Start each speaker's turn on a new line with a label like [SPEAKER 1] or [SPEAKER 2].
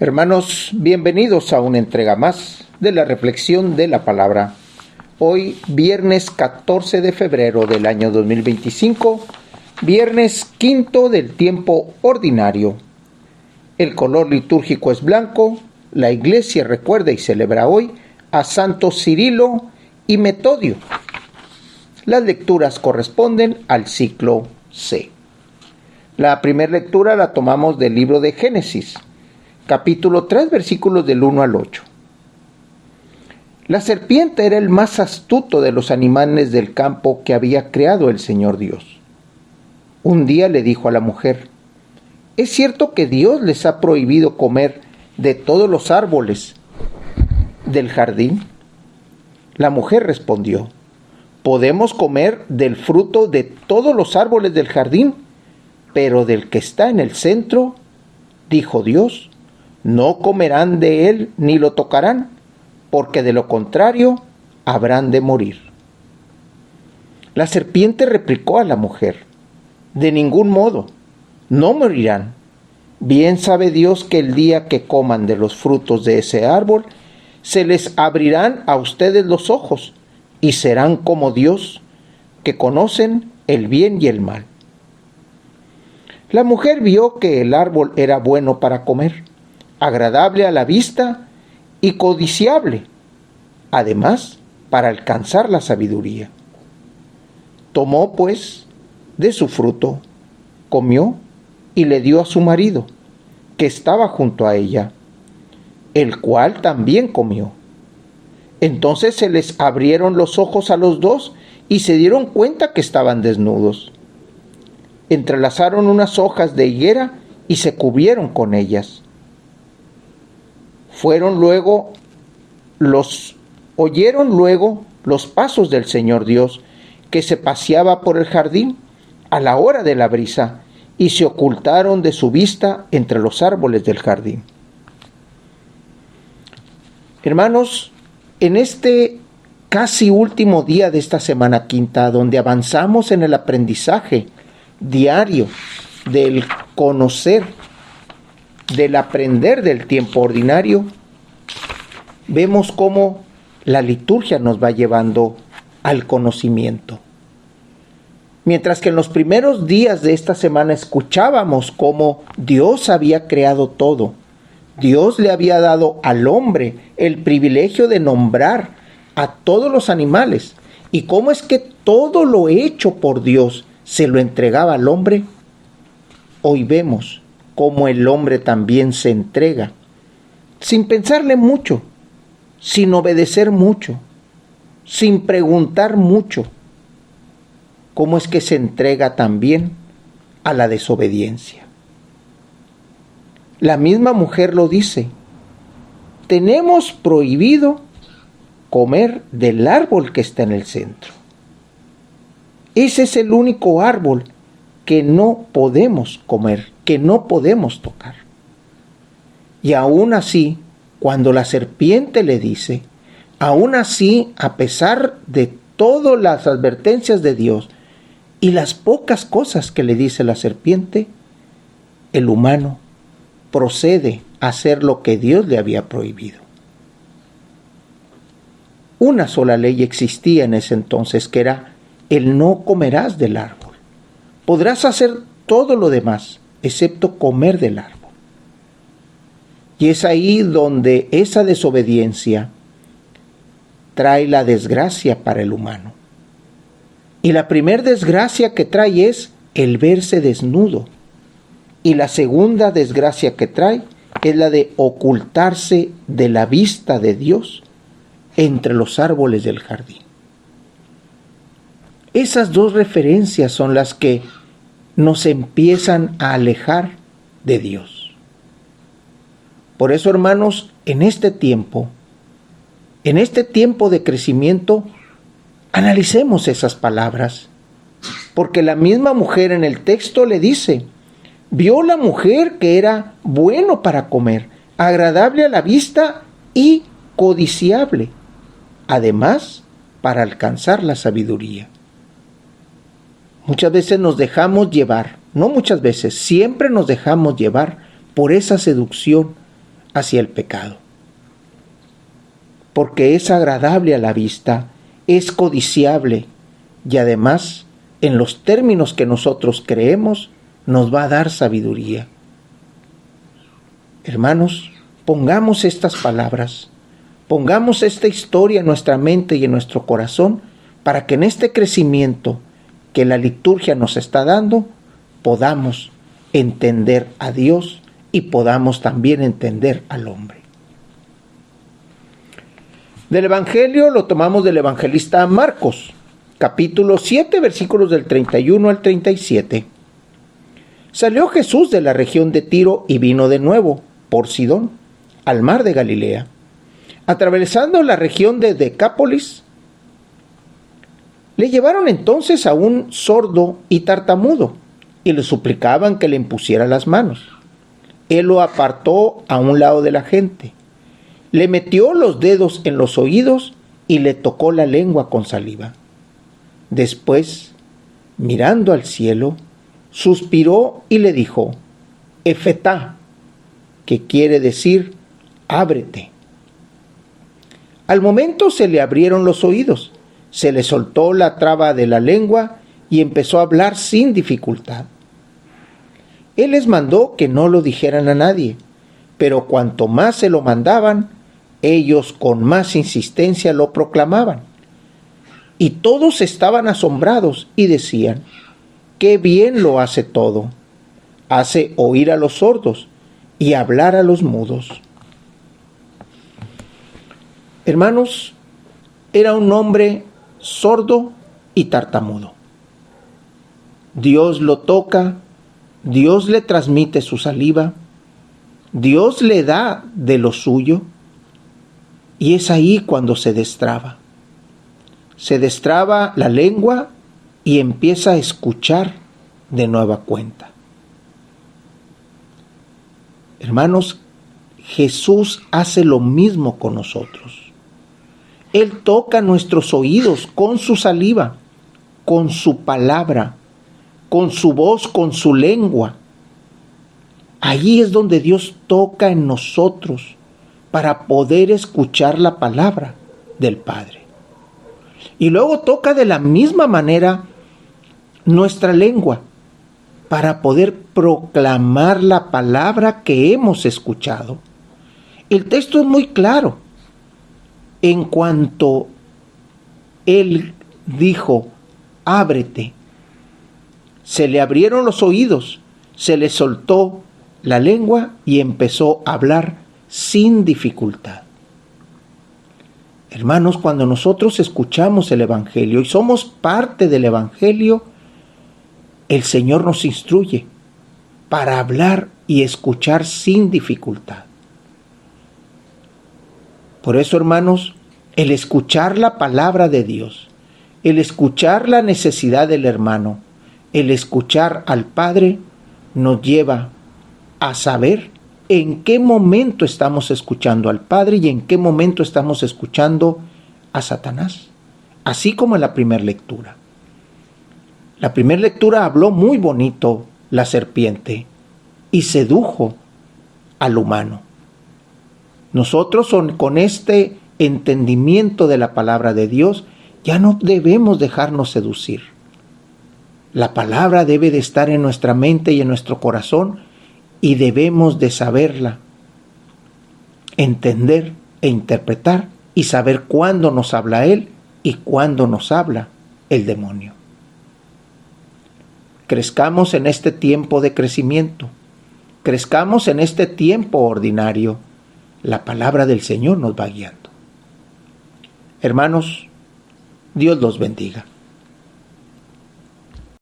[SPEAKER 1] Hermanos, bienvenidos a una entrega más de la reflexión de la palabra. Hoy, viernes 14 de febrero del año 2025, viernes quinto del tiempo ordinario. El color litúrgico es blanco. La Iglesia recuerda y celebra hoy a Santos Cirilo y Metodio. Las lecturas corresponden al ciclo C. La primera lectura la tomamos del libro de Génesis, capítulo 3, versículos del 1 al 8. La serpiente era el más astuto de los animales del campo que había creado el Señor Dios. Un día le dijo a la mujer: ¿es cierto que Dios les ha prohibido comer de todos los árboles del jardín? La mujer respondió: podemos comer del fruto de todos los árboles del jardín, pero del que está en el centro, dijo Dios, no comerán de él ni lo tocarán, porque de lo contrario habrán de morir. La serpiente replicó a la mujer: de ningún modo, no morirán. Bien sabe Dios que el día que coman de los frutos de ese árbol, se les abrirán a ustedes los ojos, y serán como Dios, que conocen el bien y el mal. La mujer vio que el árbol era bueno para comer, agradable a la vista y codiciable, además para alcanzar la sabiduría. Tomó pues de su fruto, comió y le dio a su marido, que estaba junto a ella, el cual también comió. Entonces se les abrieron los ojos a los dos y se dieron cuenta que estaban desnudos. Entrelazaron unas hojas de higuera y se cubrieron con ellas. Oyeron luego los pasos del Señor Dios, que se paseaba por el jardín a la hora de la brisa, y se ocultaron de su vista entre los árboles del jardín. Hermanos, en este casi último día de esta Semana Quinta, donde avanzamos en el aprendizaje diario del conocer, del aprender del tiempo ordinario, vemos cómo la liturgia nos va llevando al conocimiento. Mientras que en los primeros días de esta semana escuchábamos cómo Dios había creado todo, Dios le había dado al hombre el privilegio de nombrar a todos los animales, y cómo es que todo lo hecho por Dios se lo entregaba al hombre. Hoy vemos cómo el hombre también se entrega, sin pensarle mucho, sin obedecer mucho, sin preguntar mucho. ¿Cómo es que se entrega también a la desobediencia? La misma mujer lo dice: tenemos prohibido comer del árbol que está en el centro. Ese es el único árbol que no podemos comer, que no podemos tocar. Y aún así, cuando la serpiente le dice, aún así, a pesar de todas las advertencias de Dios y las pocas cosas que le dice la serpiente, el humano procede a hacer lo que Dios le había prohibido. Una sola ley existía en ese entonces, que era: el no comerás del árbol. Podrás hacer todo lo demás, excepto comer del árbol. Y es ahí donde esa desobediencia trae la desgracia para el humano. Y la primera desgracia que trae es el verse desnudo. Y la segunda desgracia que trae es la de ocultarse de la vista de Dios entre los árboles del jardín. Esas dos referencias son las que nos empiezan a alejar de Dios. Por eso, hermanos, en este tiempo de crecimiento, analicemos esas palabras, porque la misma mujer en el texto le dice: vio la mujer que era bueno para comer, agradable a la vista y codiciable, además para alcanzar la sabiduría. Muchas veces nos dejamos llevar, no muchas veces, siempre nos dejamos llevar por esa seducción hacia el pecado. Porque es agradable a la vista, es codiciable y además, en los términos que nosotros creemos, nos va a dar sabiduría. Hermanos, pongamos estas palabras, pongamos esta historia en nuestra mente y en nuestro corazón para que en este crecimiento que la liturgia nos está dando, podamos entender a Dios y podamos también entender al hombre. Del Evangelio lo tomamos del evangelista Marcos, capítulo 7, versículos del 31 al 37. Salió Jesús de la región de Tiro y vino de nuevo por Sidón, al mar de Galilea. Atravesando la región de Decápolis, le llevaron entonces a un sordo y tartamudo y le suplicaban que le impusiera las manos. Él lo apartó a un lado de la gente, le metió los dedos en los oídos y le tocó la lengua con saliva. Después, mirando al cielo, suspiró y le dijo: Efetá, que quiere decir ábrete. Al momento se le abrieron los oídos, se le soltó la traba de la lengua y empezó a hablar sin dificultad. Él les mandó que no lo dijeran a nadie, pero cuanto más se lo mandaban, ellos con más insistencia lo proclamaban. Y todos estaban asombrados y decían: ¡qué bien lo hace todo! Hace oír a los sordos y hablar a los mudos. Hermanos, era un hombre sordo y tartamudo. Dios lo toca, Dios le transmite su saliva, Dios le da de lo suyo, y es ahí cuando se destraba. Se destraba la lengua y empieza a escuchar de nueva cuenta. Hermanos, Jesús hace lo mismo con nosotros. Él toca nuestros oídos con su saliva, con su palabra, con su voz, con su lengua. Allí es donde Dios toca en nosotros para poder escuchar la palabra del Padre. Y luego toca de la misma manera nuestra lengua para poder proclamar la palabra que hemos escuchado. El texto es muy claro. En cuanto Él dijo, ábrete, se le abrieron los oídos, se le soltó la lengua y empezó a hablar sin dificultad. Hermanos, cuando nosotros escuchamos el Evangelio y somos parte del Evangelio, el Señor nos instruye para hablar y escuchar sin dificultad. Por eso, hermanos, el escuchar la palabra de Dios, el escuchar la necesidad del hermano, el escuchar al Padre, nos lleva a saber en qué momento estamos escuchando al Padre y en qué momento estamos escuchando a Satanás, así como en la primera lectura. La primera lectura habló muy bonito la serpiente y sedujo al humano. Nosotros con este entendimiento de la palabra de Dios ya no debemos dejarnos seducir. La palabra debe de estar en nuestra mente y en nuestro corazón y debemos de saberla, entender e interpretar y saber cuándo nos habla Él y cuándo nos habla el demonio. Crezcamos en este tiempo de crecimiento, crezcamos en este tiempo ordinario. La palabra del Señor nos va guiando. Hermanos, Dios los bendiga.